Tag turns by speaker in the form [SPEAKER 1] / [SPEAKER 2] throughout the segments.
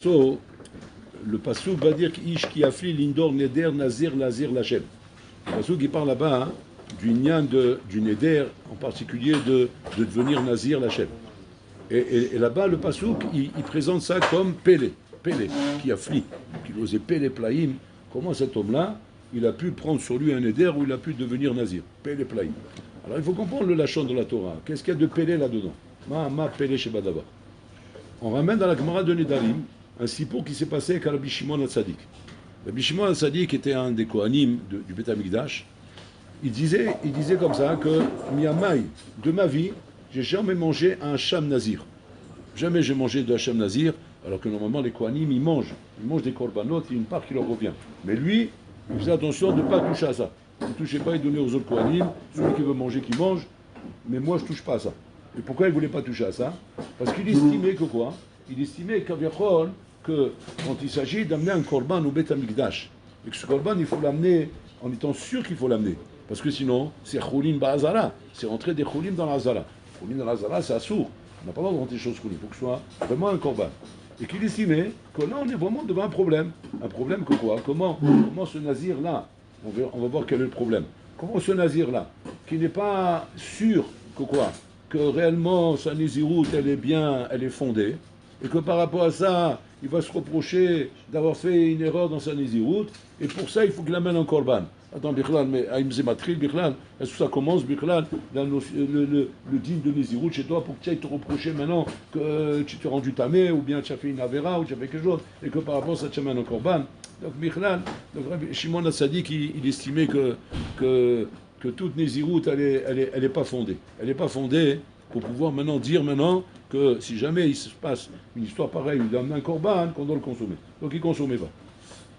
[SPEAKER 1] So, le passouk va dire Ish qui affli l'indor neder nazir lazir lachem. Le passouk qui parle là-bas du nyan du neder, en particulier de devenir nazir lachem. Et là-bas, le passouk, il présente ça comme Pélé, qui afflit, qui osait Pélé Plaïm. Comment cet homme-là, il a pu prendre sur lui un neder où il a pu devenir nazir, Pélé Plaïm. Alors il faut comprendre le lachon de la Torah. Qu'est-ce qu'il y a de Pélé là-dedans? Ma Pélé chez Badava. On ramène dans la Gemara de Nedarim un sipour qui s'est passé avec Rabbi Shimon HaTzadik. Rabbi Shimon HaTzadik était un des Kohanim du Beth Amikdash. Il disait comme ça que Miyamai, de ma vie, j'ai jamais mangé un Hacham Nazir. Jamais j'ai mangé de Hacham Nazir, alors que normalement les Kohanim, ils mangent des korbanot, il y a une part qui leur revient. Mais lui, il faisait attention de ne pas toucher à ça. Il ne touchait pas, il donnait aux autres Kohanim, celui qui veut manger, qui mange, mais moi je ne touche pas à ça. Et pourquoi il ne voulait pas toucher à ça? Parce qu'il estimait que quoi? Il estimait que quand il s'agit d'amener un korban au Beth Amikdash, et que ce korban, il faut l'amener en étant sûr qu'il faut l'amener. Parce que sinon, c'est cholim ba'azara, c'est rentrer des cholim dans l'azara. Cholim dans l'azara, c'est assourd. On n'a pas le droit de rentrer des choses cholim, il faut que ce soit vraiment un korban. Et qu'il estimait que là, on est vraiment devant un problème. Un problème que quoi? Comment ce nazir-là, on va voir quel est le problème. Comment ce nazir-là, qui n'est pas sûr que réellement sa nésiroute, elle est fondée, et que par rapport à ça, il va se reprocher d'avoir fait une erreur dans sa nésiroute, et pour ça, il faut qu'il amène un korban. Attends, Bichlal, mais Aïmzematril, Bichlal, est-ce que ça commence, Bichlal, le digne de nésiroute chez toi, pour que tu ailles te reprocher maintenant que tu t'es rendu tamé, ou bien tu as fait une avera, ou tu as fait quelque chose, et que par rapport à ça, tu amènes un korban. Donc, Bichlal, Shimon HaTzadik, il estimait que toute nésiroute, elle est pas fondée. Elle n'est pas fondée pour pouvoir dire que si jamais il se passe une histoire pareille, il donne un korban, qu'on doit le consommer. Donc il ne consommait pas.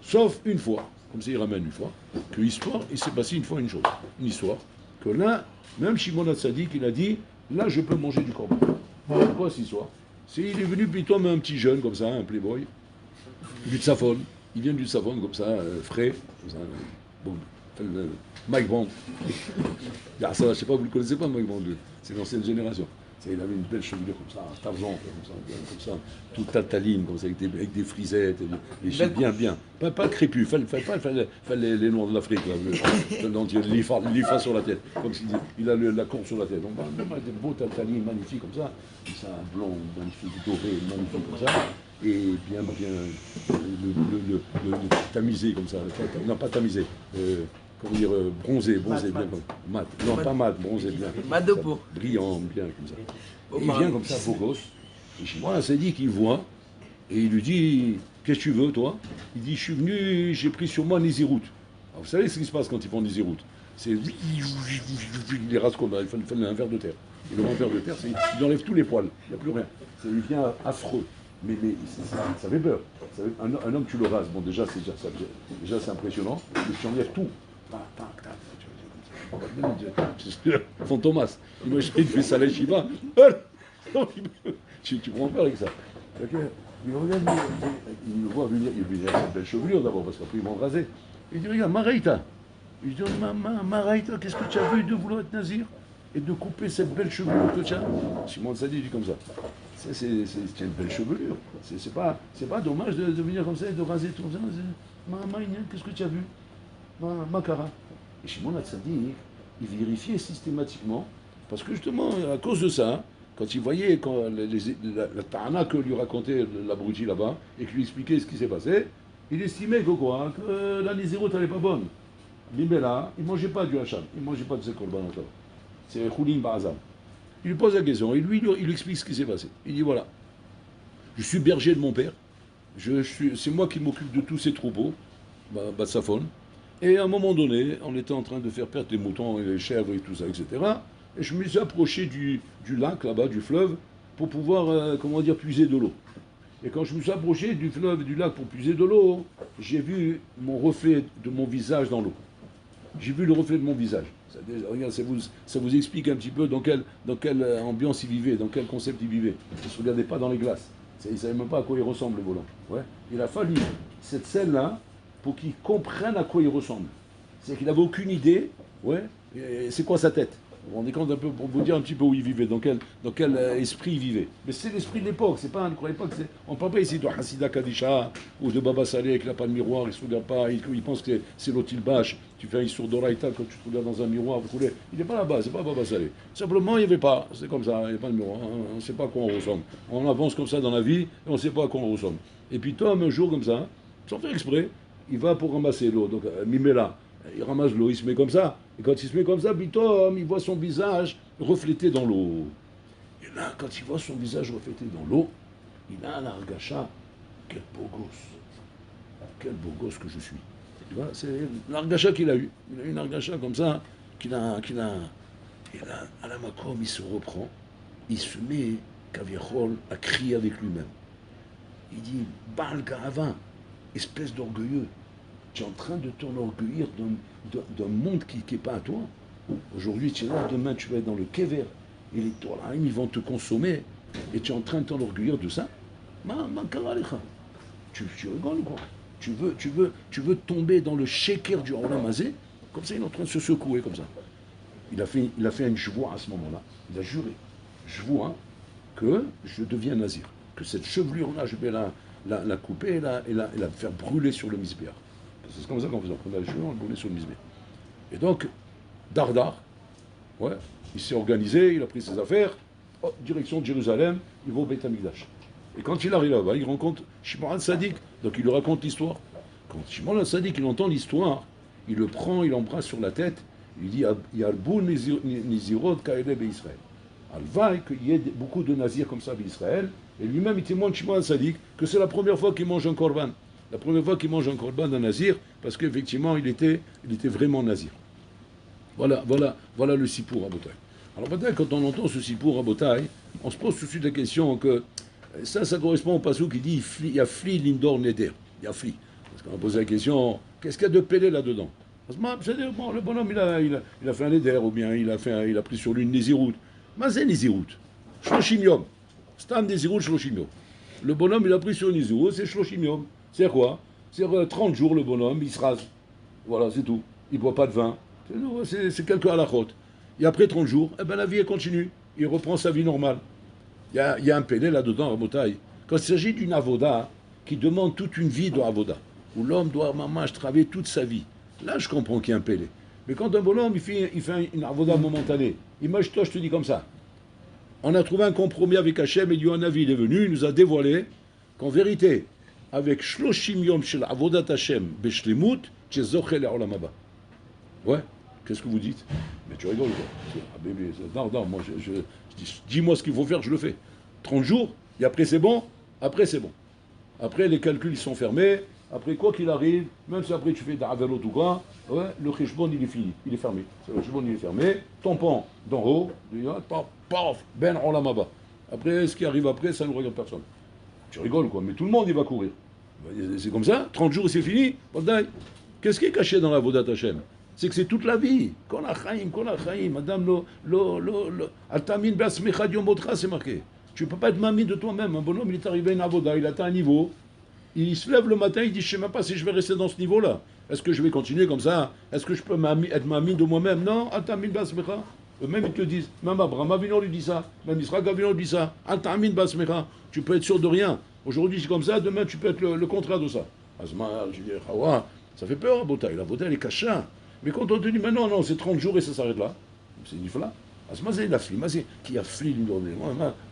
[SPEAKER 1] Sauf une fois, comme ça il ramène une fois, que l'histoire, il s'est passé une fois une chose. Une histoire, que là, même Shimon HaTzadik, il a dit, là je peux manger du korban. Pourquoi cette histoire? Il est venu plutôt un petit jeune comme ça, un playboy, du Tzafon. Il vient du Tzafon comme ça, frais, comme ça, bon, Mike Bond. Ah, ça, je ne sais pas, vous ne le connaissez pas, Mike Bond, c'est l'ancienne génération. Il avait une belle chevelure comme ça, Tarzan, comme ça, toute tataline, comme ça, avec des frisettes, des cheveux bien. Pas crépus, fallait les noirs de l'Afrique, l'IFA sur la tête, comme s'il a la courbe sur la tête. Donc, des beaux tatalines magnifiques comme ça, blanc, magnifique, doré, magnifique comme ça. Et bien le tamisé comme ça, non pas tamisé, comment dire, bronzé, bien, mat, non pas mat, bronzé bien,
[SPEAKER 2] mat de peau,
[SPEAKER 1] brillant bien comme ça. Et il vient comme ça, beau gosse, et chez moi, c'est dit qu'il voit, et il lui dit, qu'est-ce que tu veux toi? Il dit, je suis venu, j'ai pris sur moi Néziroute. Alors vous savez ce qui se passe quand ils font Néziroute? C'est, il les rase comme il fait un verre de terre. Et le verre de terre, il enlève tous les poils, il n'y a plus rien. Ça devient affreux. Mais ça fait peur. Un homme, tu le rases. Bon, déjà, c'est impressionnant. Mais tu enlèves tout. Fantomas. Imagine, il fait ça à la Shiva. Tu prends peur avec ça. Il regarde, il me voit venir. Il a une belle chevelure d'abord, parce qu'après, ils vont raser. Il dit, regarde, Maraïta. Il dit, Maraïta, qu'est-ce que tu as vu de vouloir être nazir et de couper cette belle chevelure que tu as? Simon Sadi dit comme ça. C'est une belle chevelure. C'est pas dommage de venir comme ça et de raser tout ça. Qu'est-ce que tu as vu? Makara. Et Shimon HaTzadik, il vérifiait systématiquement, parce que justement, à cause de ça, quand il voyait la ta'ana que lui racontait l'abruti là-bas, et qu'il lui expliquait ce qui s'est passé, il estimait que la nésiroute n'allait pas bonne. Bimela, il ne mangeait pas du hacham, il ne mangeait pas de ses korban encore. C'est Choulin Ba'azam. Il lui pose la question, et lui, il lui explique ce qui s'est passé. Il dit voilà, je suis berger de mon père, c'est moi qui m'occupe de tous ces troupeaux, Batsafon, et à un moment donné, on était en train de faire perdre les moutons et les chèvres et tout ça, etc. Et je me suis approché du lac là-bas, du fleuve, pour pouvoir, puiser de l'eau. Et quand je me suis approché du fleuve et du lac pour puiser de l'eau, j'ai vu mon reflet de mon visage dans l'eau. J'ai vu le reflet de mon visage. Regarde, ça vous explique un petit peu dans quelle ambiance il vivait, dans quel concept il vivait. Il ne se regardait pas dans les glaces. Il ne savait même pas à quoi il ressemble, le volant. Ouais. Il a fallu cette scène-là pour qu'il comprenne à quoi il ressemble. C'est qu'il n'avait aucune idée, ouais, c'est quoi sa tête. Vous vous rendez compte un peu, pour vous dire un petit peu où il vivait, dans quel esprit il vivait. Mais c'est l'esprit de l'époque, c'est pas, ne croyez pas que c'est. On ne parle pas ici de Hassida Kadisha ou de Baba Saleh qui n'a pas de miroir, il ne se regarde pas, il pense que c'est l'Otilbash. Tu fais un Issour d'Oraïta quand tu te regardes dans un miroir, vous voulez. Il n'est pas là-bas, c'est pas Baba Saleh. Simplement, il n'y avait pas, c'est comme ça, il n'y a pas de miroir, on ne sait pas à quoi on ressemble. On avance comme ça dans la vie et on ne sait pas à quoi on ressemble. Et puis, Tom, un jour comme ça, sans faire exprès, il va pour ramasser l'eau, donc Mimela. Il ramasse l'eau, il se met comme ça. Et quand il se met comme ça, Tom, il voit son visage reflété dans l'eau. Et là, quand il voit son visage reflété dans l'eau, il a un argacha. Quel beau gosse. Quel beau gosse que je suis. Tu vois, c'est l'argacha qu'il a eu. Il a eu une argacha comme ça, Et là, à la Macom, il se reprend. Il se met, Kaviachol, à crier avec lui-même. Il dit, Baal Ga'ava, espèce d'orgueilleux. Tu es en train de t'enorgueillir d'un monde qui n'est pas à toi. Aujourd'hui, tu es là, demain, tu vas être dans le Kever. Et les Toraim, ils vont te consommer. Et tu es en train de t'enorgueillir de ça. Tu rigoles ou quoi? Tu veux tomber dans le sheker du Olam Hazé. Comme ça, il est en train de se secouer, comme ça. Il a fait une chevoie à ce moment-là. Il a juré. Chevoie que je deviens nazir. Que cette chevelure-là, je vais la couper et la faire brûler sur le misbéach. C'est comme ça qu'on faisait. On prenait la chevelure, on le brûlait sur le misbéach. Et donc, Dardar, il s'est organisé, il a pris ses affaires, direction de Jérusalem, il va au Beit HaMikdash. Et quand il arrive là-bas, il rencontre Shimon HaTzadik, donc il lui raconte l'histoire. Quand Shimon HaTzadik, il entend l'histoire, il le prend, il l'embrasse sur la tête, il dit Yalbou Nizirot Kaele Israël. Alvaï, qu'il y ait beaucoup de nazirs comme ça en Israël, et lui-même il témoigne Shimon HaTzadik que c'est la première fois qu'il mange un korban. La première fois qu'il mange un korban d'un nazir, parce qu'effectivement il était vraiment nazir. Voilà le Sipour Rabotai. Alors peut-être quand on entend ce Sipour Rabotai, on se pose tout de suite la question que ça correspond au passage qui dit il y a Fli Lindor Neder. Il y a Fli. Parce qu'on a posé la question, qu'est-ce qu'il y a de pélé là-dedans? Bon, le bonhomme il a fait un Neder, ou bien il a pris sur lui une Nézirout. Mais c'est Nézirout. Shloshim Yom. Stam Nézirout Shloshim Yom. Le bonhomme il a pris sur une Nézirout, c'est Shloshim Yom. C'est quoi? C'est 30 jours le bonhomme, il se rase. Voilà, c'est tout. Il ne boit pas de vin. C'est quelques halachot. Et après 30 jours, la vie elle continue. Il reprend sa vie normale. Il y a un pédé là-dedans, Rabotai. Quand il s'agit d'une avoda qui demande toute une vie de avoda, où l'homme doit travailler toute sa vie, là je comprends qu'il y a un pédé. Mais quand un bonhomme il fait une avoda momentanée, imagine-toi, je te dis comme ça. On a trouvé un compromis avec Hachem et Yohanavi, il est venu, il nous a dévoilé qu'en vérité, avec Shloshim Yom Shel Avodat Hashem Beshlemut, tu es Zochel Olam Haba. Ouais, qu'est-ce que vous dites? Mais tu rigoles quoi? Non, moi je dis-moi ce qu'il faut faire, je le fais. 30 jours, et après c'est bon, Après les calculs ils sont fermés, après quoi qu'il arrive, même si après tu fais d'Avelot ou quoi, le Cheshbon il est fini, il est fermé. Le Cheshbon il est fermé, ton pan d'en haut, paf, ben Olam Haba. Après, ce qui arrive après, ça ne regarde personne. Tu rigoles quoi, mais tout le monde il va courir. C'est comme ça, 30 jours c'est fini, qu'est-ce qui est caché dans la Vodat Hashem? C'est que c'est toute la vie. Kol ha-chaim, madame, al-tamin b'asmecha yomotcha, c'est marqué. Tu ne peux pas être mamie de toi-même. Un bonhomme, il est arrivé à une avoda, il atteint un niveau, il se lève le matin, il dit, je ne sais même pas si je vais rester dans ce niveau-là. Est-ce que je vais continuer comme ça? Est-ce que je peux être mamie de moi-même? Non, al-tamin b'asmecha. Eux-mêmes, ils te le disent. Même Abraham Avinu lui dit ça. Même Israël Avinu lui dit ça. Al-tamin b'asmecha. Tu peux être sûr de rien. Aujourd'hui, c'est comme ça, demain, tu peux être le contraire de ça. Azma, je dis, ça fait peur, la avoda. La avoda, elle est cacha. Mais quand on te dit, mais non, c'est 30 jours et ça s'arrête là, c'est une là. Qui a fli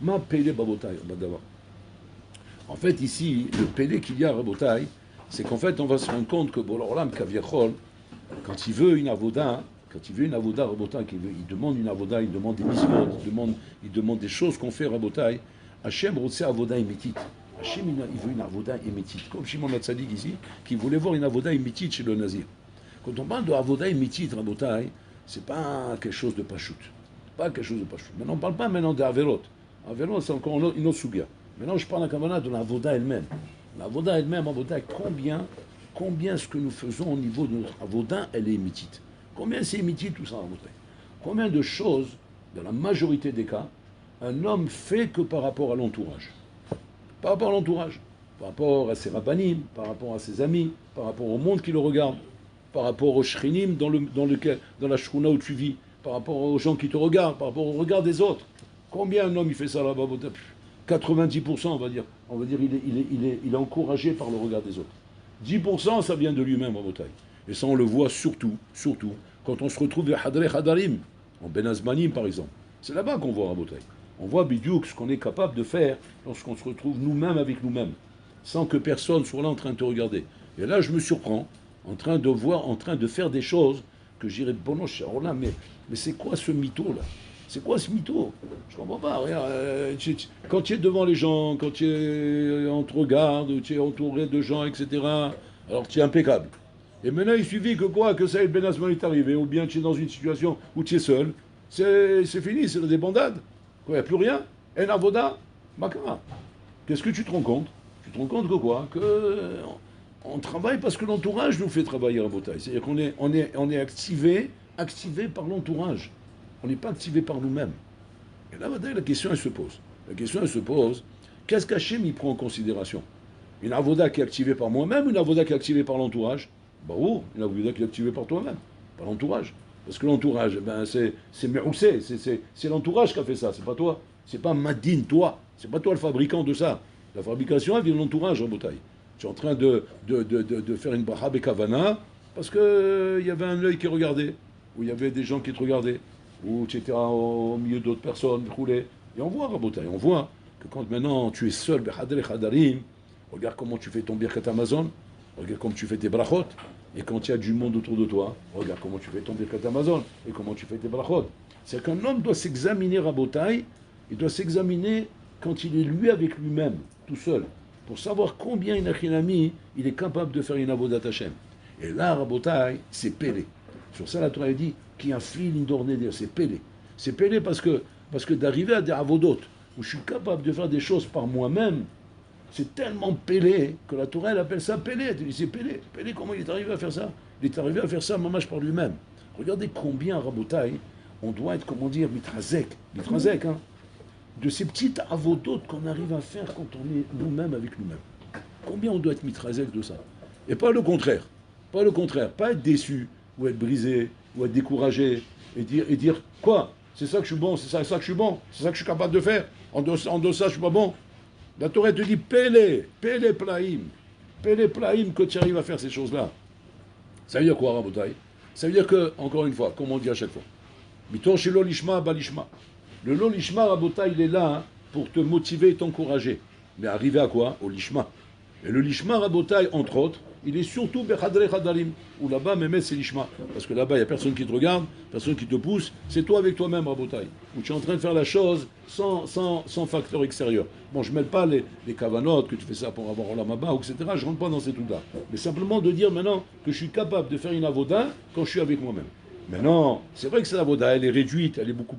[SPEAKER 1] ma pélé babotaï. En fait, ici, le pélé qu'il y a à Rabotaï, c'est qu'en fait, on va se rendre compte que Boloram Kaviachol, quand il veut une avoda Rabotaï, il demande une avoda, il demande des mitzvot, il demande des choses qu'on fait Rabotaï, Hachem rotse avoda émétite. Hachem, il veut une avoda émétite. Comme Shimon HaTzadik ici, qui voulait voir une avoda émétite chez le Nazir. Quand on parle de avoda émétite, Rabotaï, c'est pas quelque chose de pachout. Maintenant, on ne parle pas maintenant d'Averot. Averot, c'est encore une autre souga. Maintenant, je parle à Kamana de l'avoda elle-même. L'avoda elle-même, avoda, combien ce que nous faisons au niveau de notre avoda, elle est émétite. Combien c'est émétite tout ça, Rabotaï? Combien de choses, dans la majorité des cas, un homme fait que par rapport à l'entourage. Par rapport à l'entourage. Par rapport à ses rabbanim, par rapport à ses amis, par rapport au monde qui le regarde, par rapport au shrinim dans la shrouna où tu vis, par rapport aux gens qui te regardent, par rapport au regard des autres. Combien un homme il fait ça là-bas? 90%, on va dire il est encouragé par le regard des autres. 10%, ça vient de lui-même, Rabotai. Et ça, on le voit surtout, quand on se retrouve à Hadre Hadarim, en Ben Azmanim par exemple. C'est là-bas qu'on voit Rabotai. On voit Bidiouk, ce qu'on est capable de faire lorsqu'on se retrouve nous-mêmes avec nous-mêmes, sans que personne soit là en train de te regarder. Et là, je me surprends, en train de faire des choses que j'irais de bon là, mais c'est quoi ce mytho là? C'est quoi ce mytho? Je comprends pas. Regarde, quand tu es devant les gens, quand on te regarde, tu es entouré de gens, etc., alors tu es impeccable. Et maintenant, il suffit que quoi? Que ça ait le Ben Azman est arrivé, ou bien tu es dans une situation où tu es seul. C'est fini, c'est la débandade. Il n'y a plus rien. En avoda, makara. Qu'est-ce que tu te rends compte? Tu te rends compte que quoi? On travaille parce que l'entourage nous fait travailler à Botaï. C'est-à-dire qu'on est activé par l'entourage. On n'est pas activé par nous-mêmes. Et là, la question, elle se pose. La question, elle se pose, qu'est-ce qu'Hachem il prend en considération? Une avoda qui est activée par moi-même, une avoda qui est activée par l'entourage? Bah oh, une avoda qui est activée par toi-même, par l'entourage. Parce que l'entourage, c'est l'entourage qui a fait ça, c'est pas toi. C'est pas Madine, toi. C'est pas toi le fabricant de ça. La fabrication, elle vient de l'entourage en Botaï. Tu es en train de faire une bracha bekavana parce qu'il y avait un œil qui regardait, ou il y avait des gens qui te regardaient, ou tu étais au milieu d'autres personnes, roulées. Et on voit, Rabotaï, on voit que quand maintenant tu es seul, Behadre Hadarim, regarde comment tu fais ton Birkat Amazon, regarde comment tu fais tes brachot, et quand il y a du monde autour de toi, regarde comment tu fais ton Birkat Amazon, et comment tu fais tes brachot. C'est qu'un homme doit s'examiner, Rabotaï, il doit s'examiner quand il est lui avec lui-même, tout seul, pour savoir combien il est capable de faire une avodat Hashem. Et là, Rabotaï, c'est Pélé. Sur ça, la Torah dit qu'il y a un fil indorné, c'est Pélé. C'est Pélé parce que d'arriver à des avodot où je suis capable de faire des choses par moi-même, c'est tellement Pélé que la Torah elle appelle ça Pélé. Elle dit c'est Pélé. Pélé, comment il est arrivé à faire ça? Il est arrivé à faire ça, mamash par lui-même. Regardez combien, Rabotaï, on doit être, comment dire, mitrazek, hein, de ces petites avodotes qu'on arrive à faire quand on est nous-mêmes avec nous-mêmes. Combien on doit être mitrazek de ça? Et pas le contraire. Pas être déçu, ou être brisé, ou être découragé, et dire quoi? C'est ça que je suis bon, c'est ça que je suis bon, c'est ça que je suis capable de faire. En dessous ça, je suis pas bon. La Torah te dit Pélé Plaïm, que tu arrives à faire ces choses-là. Ça veut dire quoi, Rabotaï? Ça veut dire que, encore une fois, comme on dit à chaque fois, Mitor chez l'olishma, balishma. Le lolishma, Rabotaï, il est là pour te motiver et t'encourager. Mais arriver à quoi? Au lishma. Et le lishma, Rabotaï, entre autres, il est surtout Bechadre Chadarim, où là-bas, Mehmet, c'est l'ishma. Parce que là-bas, il n'y a personne qui te regarde, personne qui te pousse, c'est toi avec toi-même, Rabotaï, où tu es en train de faire la chose sans facteur extérieur. Bon, je ne mêle pas les kavanotes, que tu fais ça pour avoir Olam Haba, etc. Je ne rentre pas dans ces trucs-là. Mais simplement de dire maintenant que je suis capable de faire une avoda quand je suis avec moi-même. Maintenant, c'est vrai que cette avoda, elle est réduite, elle est beaucoup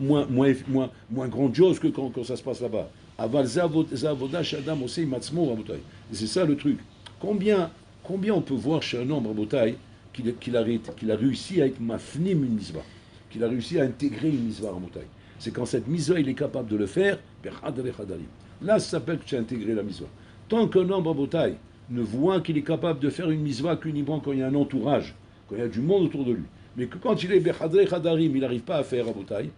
[SPEAKER 1] moins grandiose que quand ça se passe là-bas. Aval zavoda shadam osei matzmo, Rabotaï. Et c'est ça le truc. Combien on peut voir chez un homme, Rabotaï, qu'il a réussi à être mafnim une misva, qu'il a réussi à intégrer une misva, Rabotaï. C'est quand cette misva, il est capable de le faire, là, ça s'appelle que tu as intégré la misva. Tant qu'un homme, Rabotaï, ne voit qu'il est capable de faire une misva qu'uniquement quand il y a un entourage, quand il y a du monde autour de lui, mais que quand il est Bechadre Chadarim, il n'arrive pas à faire, Rabotaï,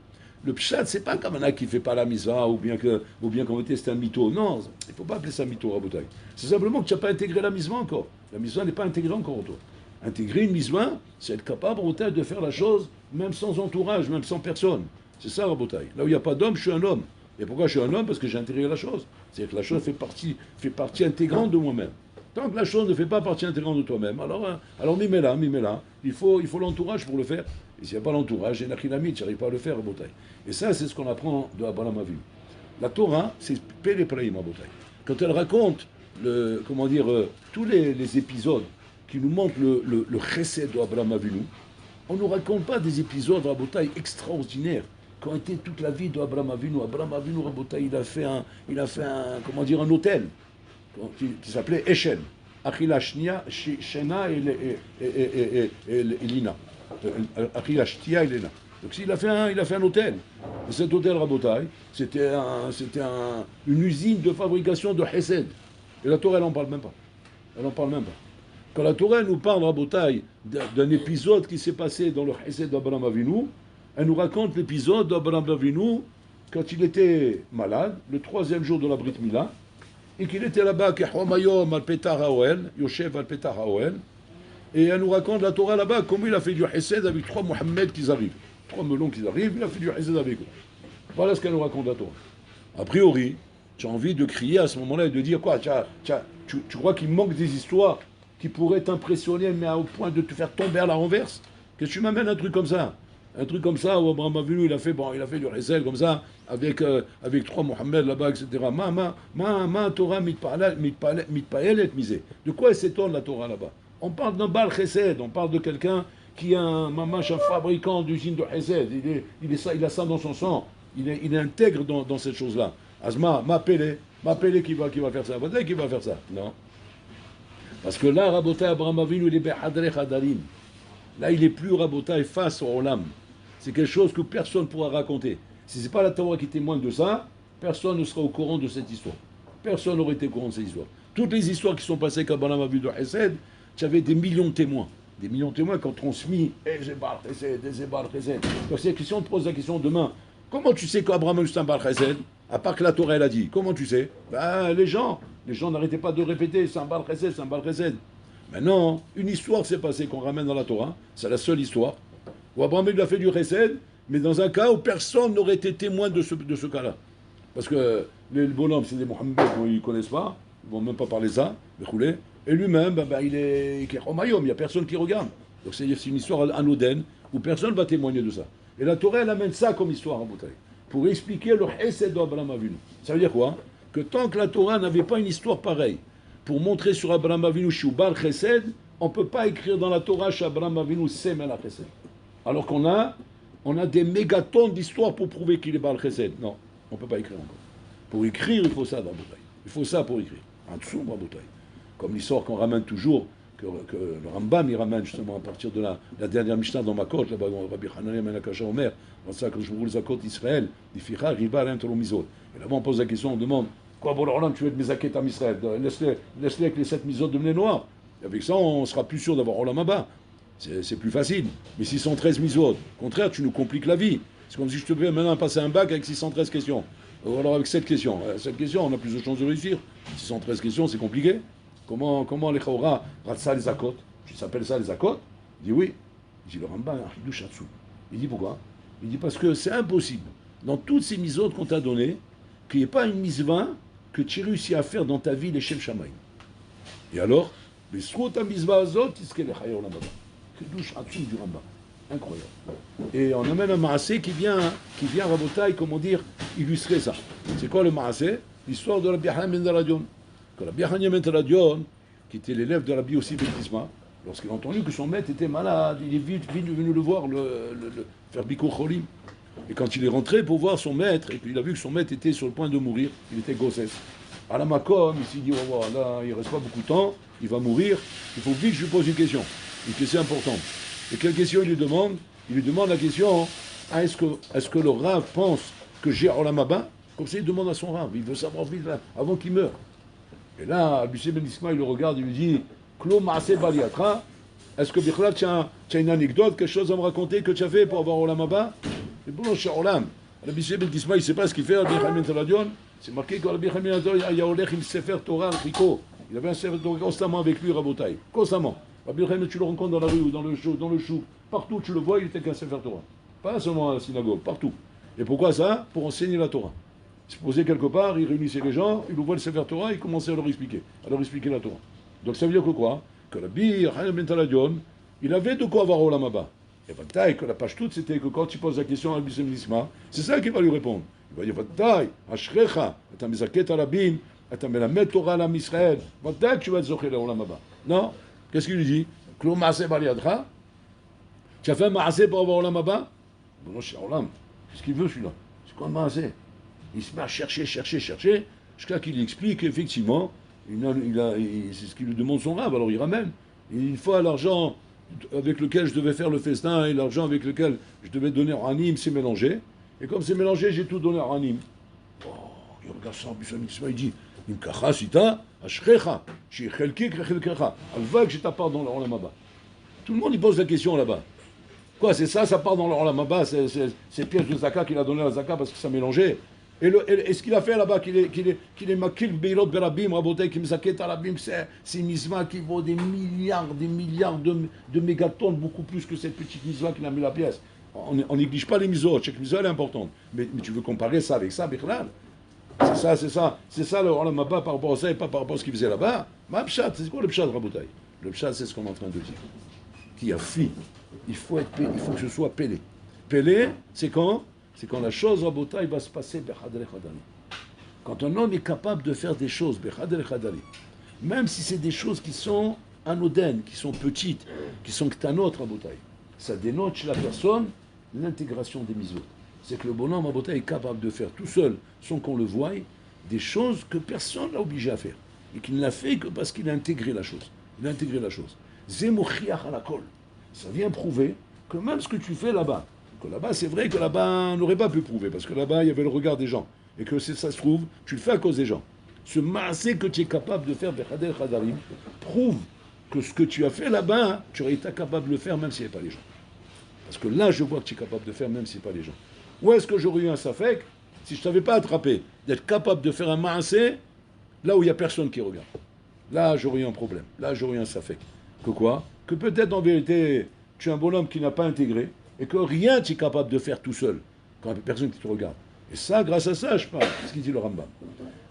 [SPEAKER 1] le pshat, c'est pas comme un qui ne fait pas la misva, ou bien qu'en fait c'est un mytho. Non, il ne faut pas appeler ça mytho, Rabotaï. C'est simplement que tu n'as pas intégré la misva encore. La misva n'est pas intégrée encore en toi. Intégrer une misva, c'est être capable, Rabotaï, de faire la chose, même sans entourage, même sans personne. C'est ça, Rabotaï. Là où il n'y a pas d'homme, je suis un homme. Et pourquoi je suis un homme? Parce que j'ai intégré la chose. C'est-à-dire que la chose fait partie intégrante de moi-même. Tant que la chose ne fait pas partie intégrante de toi-même, alors mets-la. Il faut l'entourage pour le faire. Et s'il n'y a pas l'entourage, et l'achilami, tu n'arrives pas à le faire, Rabotaï. Et ça, c'est ce qu'on apprend de Abraham Avinu. La Torah, c'est Pélé Praïm, Rabotaï. Quand elle raconte, tous les épisodes qui nous montrent le chesed d'Abraham Avinu, on ne nous raconte pas des épisodes, Rabotaï, extraordinaires, qui ont été toute la vie d'Abraham Avinu. Abraham Avinu, Rabotaï, il a fait un hôtel qui s'appelait Eshen. Achila Shena et Lina. Achila Shtia et Lina. Donc il a fait un hôtel. Et cet hôtel, Rabotaï, c'était une usine de fabrication de Hesed. Et la Torah, elle n'en parle même pas. Quand la Torah nous parle, Rabotai, d'un épisode qui s'est passé dans le Chesed d'Abraham Avinu, elle nous raconte l'épisode d'Abraham Avinu quand il était malade, le 3e jour de la Brit Mila, et qu'il était là-bas, Kehomayom al Petar Haoel, Yoshev al Petar Haoel, et elle nous raconte la Torah là-bas, comment il a fait du Chesed avec 3 Mohammed qui arrivent. 3 melons qui arrivent, il a fait du Chesed avec eux. Voilà ce qu'elle nous raconte la Torah. A priori, tu as envie de crier à ce moment-là et de dire quoi, tu crois qu'il manque des histoires qui pourraient t'impressionner, mais au point de te faire tomber à la renverse? Qu'est-ce que tu m'amènes un truc comme ça? Un truc comme ça où Abraham Avinu il a fait du Chesed comme ça avec 3 Mohammed là-bas, etc. Ma Torah mitpaelet misé. De quoi elle s'étonne la Torah là-bas? On parle d'un Baal Chesed, on parle de quelqu'un qui est un fabricant d'usine de Chesed. Il a ça dans son sang. Il est intègre dans cette chose-là. Asma, m'appelez qui va faire ça. Qui va faire ça? Non. Parce que là, Rabotai Abraham Avinu, il est behadre hadarim. Là, il est plus Rabotai face au Olam. C'est quelque chose que personne ne pourra raconter. Si ce n'est pas la Torah qui témoigne de ça, personne ne sera au courant de cette histoire. Personne n'aurait été au courant de cette histoire. Toutes les histoires qui sont passées qu'Abraham a vu de Chesed, tu avais des millions de témoins. Des millions de témoins qui ont transmis j'ai Baal Chesed, j'ai Baal Chesed. Donc, si on te pose la question demain, comment tu sais qu'Abraham est un Baal Chesed, à part que la Torah elle a dit? Comment tu sais? Les gens n'arrêtaient pas de répéter, c'est un Baal Chesed, c'est un Baal Chesed. Maintenant, une histoire s'est passée qu'on ramène dans la Torah, c'est la seule histoire, où Abraham il a fait du Chesed, mais dans un cas où personne n'aurait été témoin de ce cas-là. Parce que les bonhommes, c'est des Mohammed, ils ne connaissent pas, ils ne vont même pas parler ça, et lui-même, il est Romayom, il n'y a personne qui regarde. Donc c'est une histoire anodine, où personne ne va témoigner de ça. Et la Torah, elle amène ça comme histoire en bouteille, pour expliquer le Chesed d'Abraham Avinu. Ça veut dire quoi? Que tant que la Torah n'avait pas une histoire pareille, pour montrer sur Abraham Avinu Shubal Chesed, on ne peut pas écrire dans la Torah Abraham Avinu Semel Chesed. Alors qu'on a des mégatonnes d'histoires pour prouver qu'il est Baal Chesed. Non, on ne peut pas écrire encore. Pour écrire, il faut ça dans la bouteille. Il faut ça pour écrire. En dessous de la bouteille. Comme l'histoire qu'on ramène toujours, que le Rambam il ramène justement à partir de la dernière Mishnah dans Makot, là-bas, Rabbi Hanania Menakasha Omer, dans ça que je vous les Zakot Israël, Dificha, Riba, Mizot. Et là-bas on pose la question, on demande, quoi, bon, alors là, tu veux être Mezaket à Israël, laisse-les avec les 7 Mizot de blé noir. Et avec ça, on sera plus sûr d'avoir Olam Haba. C'est plus facile. Mais 613 Mizot, au contraire, tu nous compliques la vie. C'est comme si je te fais maintenant passer un bac avec 613 questions. Ou alors avec 7 questions. 7 questions, on a plus de chances de réussir. 613 questions, c'est compliqué. Comment les Chaura ratent ça les Akot? Tu s'appelles ça les Akot? Il dit oui. Il dit le Rambam, il dit pourquoi? Il dit parce que c'est impossible, dans toutes ces misotes qu'on t'a données, qu'il n'y ait pas une misva que tu réussis à faire dans ta vie les Shem Shamaï. Et alors, les Srota misva azot, ils se les Chayor là-bas. Que douche Hatsum du Rambam. Incroyable. Et on amène un Maasé qui vient Rabotai, comment dire, illustrer ça. C'est quoi le Maasé? L'histoire de Rabbi Hanan ben Radion. Quand Rabbi Hanan ben Radion, qui était l'élève de Rabbi Yossi ben Tisma, lorsqu'il a entendu que son maître était malade, il est vite venu le voir, faire Bikur Cholim. Et quand il est rentré pour voir son maître, et puis il a vu que son maître était sur le point de mourir, il était gossesse. À la Makom, il s'est dit, oh, là, il ne reste pas beaucoup de temps, il va mourir, il faut vite que je lui pose une question importante. Et quelle question il lui demande? Il lui demande la question, est-ce que le Rav pense que j'ai Olam Haba? Comme ça, il demande à son Rav, il veut savoir vite là, avant qu'il meure. Et là, Abishé Ben Isma, il le regarde, il lui dit, Klo Maaseh Baliatra, est-ce que Bichla, tu as une anecdote, quelque chose à me raconter que tu as fait pour avoir Olam Haba? Et bon, chez Olam, Abishé Ben Isma, il ne sait pas ce qu'il fait, Rabbi Chaim Ben Radion. C'est marqué que Rabbi Chaim Ben Radion, il y a Olech, il Sefer Torah, le tricot. Il avait un Sefer Torah constamment avec lui, Rabotai. Constamment. Rabbi Chaim, tu le rencontres dans la rue ou dans le chou. Partout tu le vois, il était qu'un Sefer Torah. Pas seulement à la synagogue, partout. Et pourquoi ça? Pour enseigner la Torah. Il se posait quelque part, il réunissait les gens, il ouvrait le Sefer Torah, il commençait à leur expliquer la Torah. Donc ça veut dire que quoi? Que Rabbi Chaim Ben Radion, il avait de quoi avoir Olam Haba. Et Vataï, que la page toute, c'était que quand tu poses la question à Rabbi Isma, c'est ça qu'il va lui répondre. Il va dire Vataï, Ashrecha, Ata Mezaket Arabim, Ata Melamed Torah Lam Israël, Vataï, tu vas te zocher la Olam Haba. Non? Qu'est-ce qu'il lui dit? Klo Maaseh Baliadra. Tu as fait un Maaseh pour avoir Olam Haba? Bon, non, c'est Olam. Qu'est-ce qu'il veut celui-là? C'est quoi le Maaseh? Il se met à chercher, jusqu'à qu'il explique effectivement, c'est ce qu'il lui demande son Rav, alors il ramène. Et une fois l'argent avec lequel je devais faire le festin et l'argent avec lequel je devais donner à Ranim, c'est mélangé. Et comme c'est mélangé, j'ai tout donné à Ranim. Oh, il regarde ça, il dit, Im kacha sita, ashrecha, shi chelki chelkecha. Alva que je t'apporte dans le Olam Haba. Tout le monde y pose la question là-bas. Quoi, c'est ça, ça part dans le Olam Haba, c'est pièces de Zaka qu'il a donné à la Zaka parce que ça mélangeait. Et ce qu'il a fait là-bas, qu'il est makil beirot berabim, rabotai, qui me zaket arabim, c'est une misma qui vaut des milliards de mégatonnes, beaucoup plus que cette petite misma qu'il a mis la pièce. On néglige pas les misos, chaque miso elle est importante. Mais tu veux comparer ça avec ça, Bichlal? C'est ça le Olam Haba par rapport à ça et pas par rapport à ce qu'il faisait là-bas. Ma pshat, c'est quoi le pshat, rabotai? Le pshat, c'est ce qu'on est en train de dire. Qui a fui. Il faut que ce soit pélé. Pélé, c'est quand? C'est quand la chose, rabotai, va se passer bechadel chadali. Quand un homme est capable de faire des choses bechadel chadali, même si c'est des choses qui sont anodines, qui sont petites, qui sont ktanot, rabotai, ça dénote chez la personne l'intégration des mitzvot. C'est que le bonhomme, rabotai, est capable de faire tout seul, sans qu'on le voie, des choses que personne l'a obligé à faire. Et qu'il ne l'a fait que parce qu'il a intégré la chose. Il a intégré la chose. Zemochiach alakol. Ça vient prouver que même ce que tu fais là-bas, que là-bas, c'est vrai que là-bas, on n'aurait pas pu prouver, parce que là-bas, il y avait le regard des gens. Et que si ça se trouve, tu le fais à cause des gens. Ce maasé que tu es capable de faire, Bechadel Chadarim, prouve que ce que tu as fait là-bas, tu aurais été capable de le faire même s'il n'y avait pas les gens. Parce que là, je vois que tu es capable de faire même s'il n'y a pas les gens. Où est-ce que j'aurais eu un safek si je ne t'avais pas attrapé, d'être capable de faire un maasé là où il n'y a personne qui regarde? Là, j'aurais eu un problème. Là, j'aurais eu un safek. Que quoi? Que peut-être en vérité, tu es un bonhomme qui n'a pas intégré et que rien tu es capable de faire tout seul quand il n'y a personne qui te regarde. Et ça, grâce à ça, je parle. C'est ce qu'il dit le Rambam.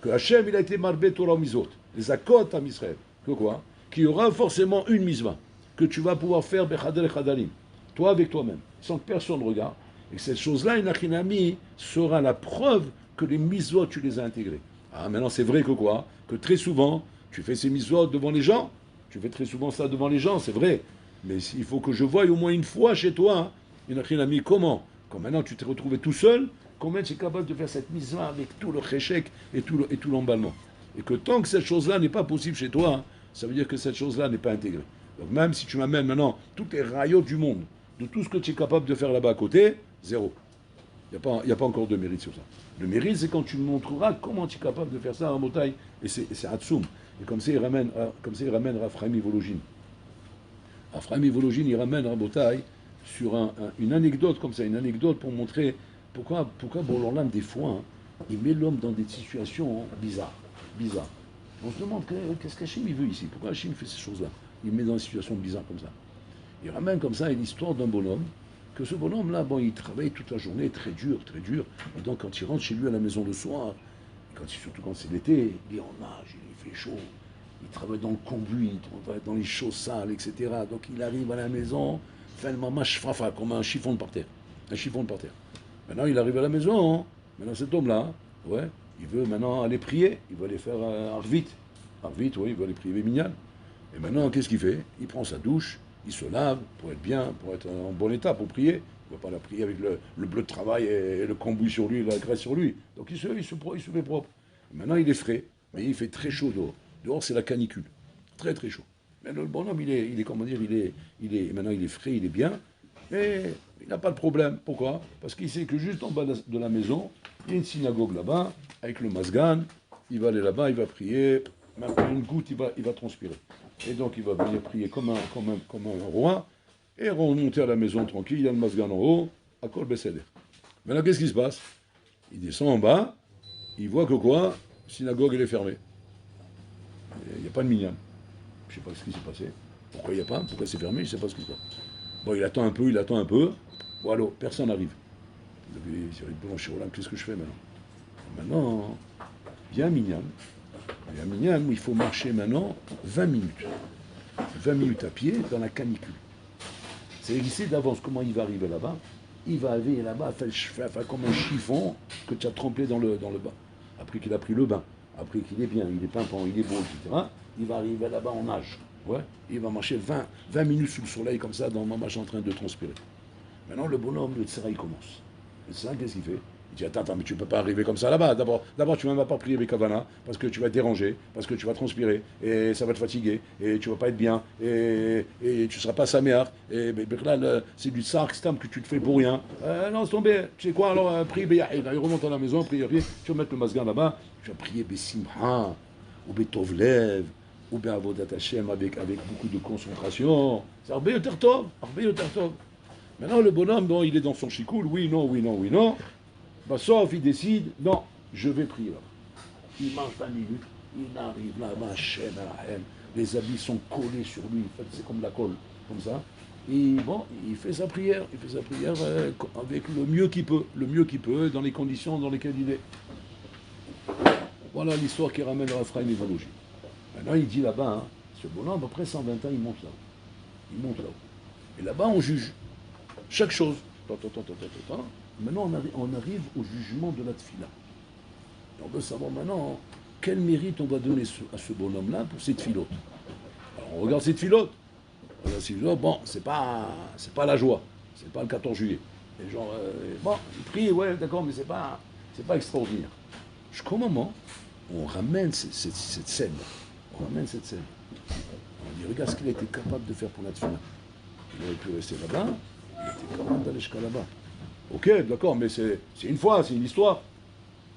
[SPEAKER 1] Que Hachem, il a été marbé Torah Mizot, les akot à Israël. Que quoi? Qu'il y aura forcément une misva que tu vas pouvoir faire bechadel chadalim, toi avec toi-même, sans que personne regarde. Et cette chose-là, une achinami, sera la preuve que les misvot, tu les as intégrés. Ah, maintenant, c'est vrai que quoi? Que très souvent, tu fais ces misvot devant les gens. Tu fais très souvent ça devant les gens, c'est vrai. Mais il faut que je voie au moins une fois chez toi, une achinami, comment? Quand maintenant tu t'es retrouvé tout seul, combien tu es capable de faire cette misva avec tout le chéchek et tout l'emballement. Et que tant que cette chose-là n'est pas possible chez toi, ça veut dire que cette chose-là n'est pas intégrée. Donc même si tu m'amènes maintenant toutes les rayons du monde, de tout ce que tu es capable de faire là-bas à côté, zéro. Il n'y a pas encore de mérite sur ça. Le mérite, c'est quand tu me montreras comment tu es capable de faire ça en montagne. Et c'est Hatsoum. Et comme ça, il ramène Raphaïm Vologine. Raphaïm Vologine, il ramène Rabotai sur une anecdote comme ça, une anecdote pour montrer pourquoi Bourg-Lorlam, des fois, il met l'homme dans des situations bizarres. On se demande qu'est-ce qu'Hachim il veut ici. Pourquoi Hachim fait ces choses-là? Il met dans des situations bizarres comme ça. Il ramène comme ça une histoire d'un bonhomme, que ce bonhomme-là, bon, il travaille toute la journée, très dur. Et donc, quand il rentre chez lui à la maison le soir, surtout quand c'est l'été, il est en nage, il fait chaud, il travaille dans le conduit, il travaille dans les choses sales, etc. Donc, il arrive à la maison, fait le mamash frafa, comme un chiffon de par terre. Maintenant, il arrive à la maison, maintenant cet homme-là, ouais, il veut maintenant aller prier, il veut aller faire Arvit. Arvit, oui, il veut aller prier Minyan. Et maintenant, qu'est-ce qu'il fait? Il prend sa douche, il se lave pour être bien, pour être en bon état, pour prier. Il ne va pas la prier avec le bleu de travail et le cambouis sur lui, la graisse sur lui. Donc il se fait propre. Et maintenant, il est frais, mais il fait très chaud dehors. Dehors, c'est la canicule. Très, très chaud. Mais le bonhomme, il est comment dire, maintenant, il est frais, il est bien. Et il n'a pas de problème. Pourquoi? Parce qu'il sait que juste en bas de la maison, il y a une synagogue là-bas, avec le masgan. Il va aller là-bas, il va prier. Même une goutte, il va transpirer. Et donc, il va venir prier comme un roi. Et remonter à la maison tranquille. Il y a le masgan en haut, à Kol Beseder. Maintenant, qu'est-ce qui se passe? Il descend en bas. Il voit que quoi? La synagogue, elle est fermée. Il n'y a pas de minyan. Je ne sais pas ce qui s'est passé. Pourquoi il n'y a pas? Pourquoi c'est fermé? Je ne sais pas ce qui se passe. Bon, il attend un peu. Voilà, personne n'arrive. Il dit, bon, chez Roland, qu'est-ce que je fais maintenant? Maintenant, il y a un minyan. Il y a un minyan où il faut marcher maintenant 20 minutes. 20 minutes à pied dans la canicule. C'est il sait d'avance comment il va arriver là-bas. Il va arriver là-bas, faire comme un chiffon que tu as trempé dans le bain. Après qu'il a pris le bain, après qu'il est bien, il est pimpant, il est beau, etc. Il va arriver là-bas en nage. Ouais. Il va marcher 20 minutes sous le soleil comme ça, dans ma marche en train de transpirer. Maintenant, le bonhomme, le tsara, il commence. Le tsara, qu'est-ce qu'il fait? Il dit, attends, mais tu ne peux pas arriver comme ça là-bas. D'abord, tu ne vas pas prier avec Kavana, parce que tu vas te déranger, parce que tu vas transpirer, et ça va te fatiguer, et tu ne vas pas être bien, et tu ne seras pas saméar, et c'est du sarkstam que tu te fais pour rien. Non, c'est tombé. Tu sais quoi, alors, prie Beyahid. Il remonte à la maison, prie, tu vas mettre le masgan là-bas, tu vas prier Bessimha, ou Betovlev, ou Be'avodat Hashem avec beaucoup de concentration. C'est Arbe Yoter Tov, Arbe Yoter Tov. Maintenant, le bonhomme, bon, il est dans son chicoule, oui, non, oui, non, oui, non. Bah, sauf, il décide, non, je vais prier là. Il marche 20 minutes, il arrive là-bas, les habits sont collés sur lui, en fait, c'est comme la colle, comme ça. Et bon, il fait sa prière avec le mieux qu'il peut, dans les conditions dans lesquelles il est. Voilà l'histoire qui ramène Raphaël Névrologie. Maintenant, il dit là-bas, hein, ce bonhomme, après 120 ans, il monte là-haut. Il monte là-haut. Et là-bas, on juge chaque chose. Maintenant, on arrive au jugement de la tfila. On veut savoir maintenant quel mérite on va donner à ce bonhomme-là pour cette filote. Alors, on regarde cette filote. Bon, c'est pas la joie. C'est pas le 14 juillet. Et genre, bon, il prie, ouais, d'accord, mais c'est pas extraordinaire. Jusqu'au moment où on ramène cette scène. On ramène cette scène. On dit, regarde ce qu'il a été capable de faire pour la tfila. Il aurait pu rester là-bas. Il était capable d'aller jusqu'à là-bas. Ok, d'accord, mais c'est une fois, c'est une histoire.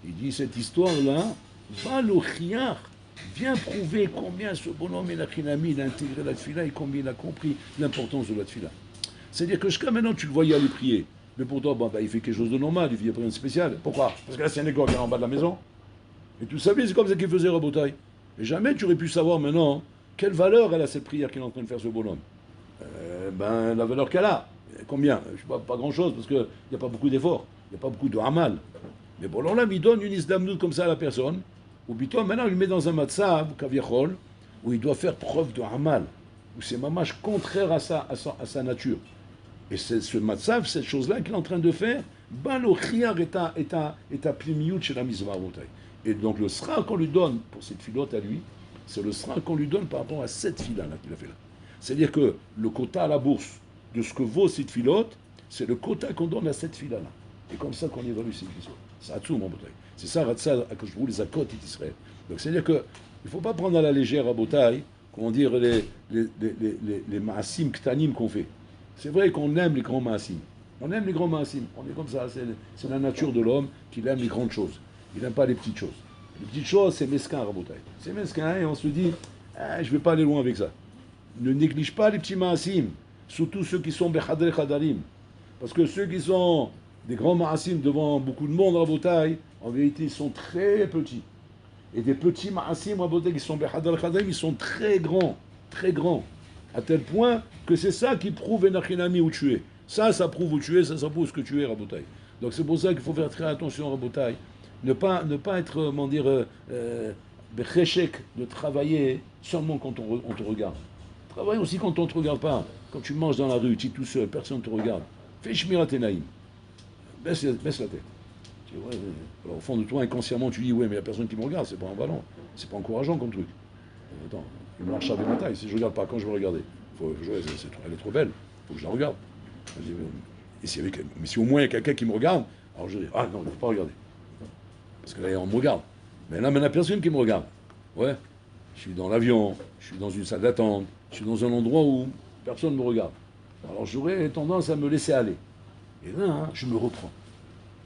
[SPEAKER 1] Il dit, cette histoire-là, va l'ochiar, vient prouver combien ce bonhomme il a intégré la tfila et combien il a compris l'importance de la tfila. C'est-à-dire que jusqu'à maintenant, tu le voyais aller prier. Mais pour toi, bon, il fait quelque chose de normal, il fait rien de spécial. Pourquoi? Parce que la synagogue est en bas de la maison. Et tu savais, c'est comme ça qu'il faisait Rabotai. Et jamais tu aurais pu savoir maintenant quelle valeur elle a cette prière qu'il est en train de faire ce bonhomme. La valeur qu'elle a. Combien? Je sais pas grand-chose, parce qu'il n'y a pas beaucoup d'efforts, il n'y a pas beaucoup de hamal. Mais bon, là, il donne une isdamnout comme ça à la personne, ou plutôt maintenant, il le met dans un matzav, kaviachol, où il doit faire preuve de hamal, où c'est mamash contraire à sa nature. Et c'est ce matzav, cette chose-là qu'il est en train de faire, le khiyar est à plimiout chez la mizvah. Et donc, le sra qu'on lui donne pour cette filote à lui, c'est le sra qu'on lui donne par rapport à cette fila-là qu'il a fait là. C'est-à-dire que le quota à la bourse, de ce que vaut cette filote, c'est le quota qu'on donne à cette fila-là. Et comme ça qu'on évalue cette histoire. C'est à tout, mon bouteille. C'est ça, que je vous les accote d'Israël. Donc, c'est-à-dire qu'il ne faut pas prendre à la légère à bouteille, comment dire, les maasim ktanim qu'on fait. C'est vrai qu'on aime les grands maasim. On aime les grands maasim. On est comme ça. C'est la nature de l'homme qu'il aime les grandes choses. Il n'aime pas les petites choses. Les petites choses, c'est mesquin à bouteille. C'est mesquin et on se dit, je ne vais pas aller loin avec ça. Ne néglige pas les petits maasim. Surtout ceux qui sont Bechadre Khadarim. Parce que ceux qui sont des grands ma'asim devant beaucoup de monde, Rabotai, en vérité, ils sont très petits. Et des petits ma'asim, Rabotai, qui sont Bechadre Khadarim, ils sont très grands. Très grands. À tel point que c'est ça qui prouve Enachinami où tu es. Ça prouve où tu es, ça prouve ce que tu es, Rabotai. Donc c'est pour ça qu'il faut faire très attention, Rabotai. Ne pas être, comment dire, Becheshek, de travailler seulement quand on te regarde. Travaille aussi quand on ne te regarde pas. Quand tu manges dans la rue, tu es tout seul, personne ne te regarde. Fais Shmirat Enaim. Baisse la tête. Alors, au fond de toi, inconsciemment, tu dis, ouais, mais il n'y a personne qui me regarde, c'est pas un ballon. C'est pas encourageant comme truc. Attends, il me marche avec ma taille. Si je ne regarde pas, quand je vais regarder, elle est trop belle, il faut que je la regarde. Mais si au moins il y a quelqu'un qui me regarde, alors je dis, ah non, il ne faut pas regarder. Parce que là, on me regarde. Mais là, il n'y a personne qui me regarde. Ouais. Je suis dans l'avion, je suis dans une salle d'attente, je suis dans un endroit où personne ne me regarde. Alors j'aurais tendance à me laisser aller. Et là, je me reprends.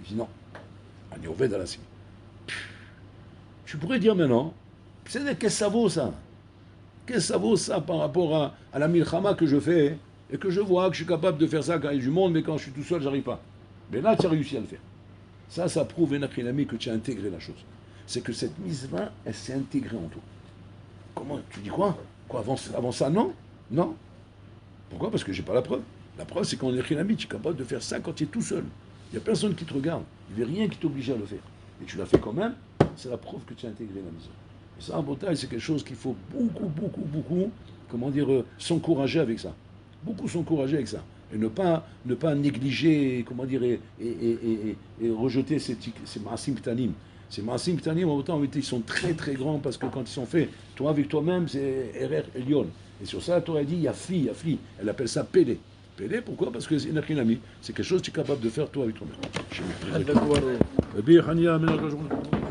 [SPEAKER 1] Je dis non, on est au vide à la cime. Tu pourrais dire maintenant, qu'est-ce que ça vaut ça? Qu'est-ce que ça vaut ça par rapport à la milchama que je fais et que je vois que je suis capable de faire ça quand il y a du monde, mais quand je suis tout seul, j'arrive pas. Mais là, tu as réussi à le faire. Ça prouve, Enakrinami, que tu as intégré la chose. C'est que cette mitzvah, elle s'est intégrée en toi. Comment? Tu dis quoi? Avant ça, non? Non. Pourquoi? Parce que j'ai pas la preuve. La preuve, c'est qu'en Echinami, tu es capable de faire ça quand tu es tout seul. Il n'y a personne qui te regarde. Il n'y a rien qui t'oblige à le faire. Et tu l'as fait quand même, c'est la preuve que tu as intégré la maison. Et ça, en Bretagne, c'est quelque chose qu'il faut beaucoup, comment dire, s'encourager avec ça. Beaucoup s'encourager avec ça. Et ne pas négliger, comment dire, et rejeter ces maasim ktanim. Ces maasim ktanim, en temps, ils sont très grands parce que quand ils sont faits, toi avec toi-même, c'est RR Elion. Et sur ça, la Torah dit Yafli. Elle appelle ça Pélé. Pélé, pourquoi? Parce que c'est inachinami. C'est quelque chose que tu es capable de faire toi avec toi-même.
[SPEAKER 2] هذا هو
[SPEAKER 1] Rabbi Hania, Ménage la journée.